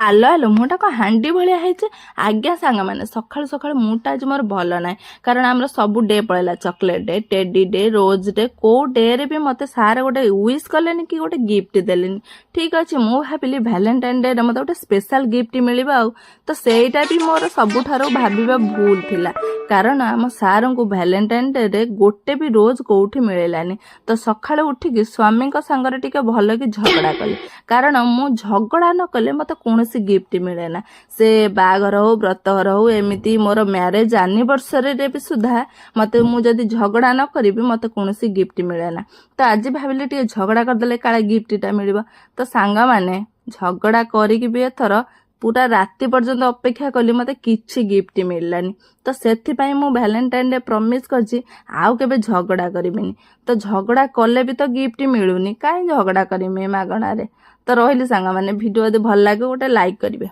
ଆଲୋ ଆଲୋ ମୁଁଟା କ'ଣ ହାଣ୍ଡି ଭଳିଆ ହେଇଛି। ଆଜ୍ଞା ସାଙ୍ଗମାନେ, ସକାଳୁ ସକାଳୁ ମୁଁଟା ଆଜି ମୋର ଭଲ ନାହିଁ, କାରଣ ଆମର ସବୁ ଡେ ପଳେଇଲା। Chocolate day, teddy day, rose day, କେଉଁ ଡେରେ ବି ମୋତେ ସାର୍ ଗୋଟେ ୱିଶ୍ କଲେନି କି ଗୋଟେ ଗିଫ୍ଟ ଦେଲେନି। ଠିକ୍ ଅଛି, ମୁଁ ଭାବିଲି ଭ୍ୟାଲେଣ୍ଟାଇନ୍ ଡେରେ ମୋତେ ଗୋଟେ ସ୍ପେଶାଲ୍ ଗିଫ୍ଟ ମିଳିବ ଆଉ। ତ ସେଇଟା ବି ମୋର ସବୁଠାରୁ ଭାବିବା ଭୁଲ ଥିଲା, କାରଣ ଆମ ସାର୍ଙ୍କୁ ଭ୍ୟାଲେଣ୍ଟାଇନ୍ ଡେରେ ଗୋଟେ ବି ରୋଜ୍ କେଉଁଠି ମିଳିଲାନି। ତ ସକାଳୁ ଉଠିକି ସ୍ୱାମୀଙ୍କ ସାଙ୍ଗରେ ଟିକେ ଭଲ କି ଝଗଡ଼ା କଲି, କାରଣ ମୁଁ ଝଗଡ଼ା ନ କଲେ ମୋତେ କୌଣସି ଗିଫ୍ଟ ମିଳେ ନା। ସେ ବାହାଘର ହଉ, ବ୍ରତଘର ହଉ, ଏମିତି ମୋର ମ୍ୟାରେଜ୍ ଆନିଭର୍ସରୀରେ ବି ସୁଦ୍ଧା ମୁଁ ଯଦି ଝଗଡ଼ା ନ କରିବି ମୋତେ କୌଣସି ଗିଫ୍ଟ ମିଳେ ନା। ତ ଆଜି ଭାବିଲି ଟିକେ ଝଗଡ଼ା କରିଦେଲେ କାଳେ ଗିଫ୍ଟଟା ମିଳିବ। ତ ସାଙ୍ଗମାନେ, ଝଗଡ଼ା କରିକି ବି ଏଥର ପୁରା ରାତି ପର୍ଯ୍ୟନ୍ତ ଅପେକ୍ଷା କଲି, ମୋତେ କିଛି ଗିଫ୍ଟ ମିଳିଲାନି। ତ ସେଥିପାଇଁ ମୁଁ ଭ୍ୟାଲେଣ୍ଟାଇନ୍ ଡେ ପ୍ରମିସ୍ କରିଛି ଆଉ କେବେ ଝଗଡ଼ା କରିବିନି। ତ ଝଗଡ଼ା କଲେ ବି ତ ଗିଫ୍ଟ ମିଳୁନି, କାହିଁ ଝଗଡ଼ା କରିମି ମାଗଣାରେ। ତ ରହିଲି ସାଙ୍ଗମାନେ, ଭିଡ଼ିଓ ଯଦି ଭଲ ଲାଗେ ଗୋଟେ ଲାଇକ୍ କରିବେ।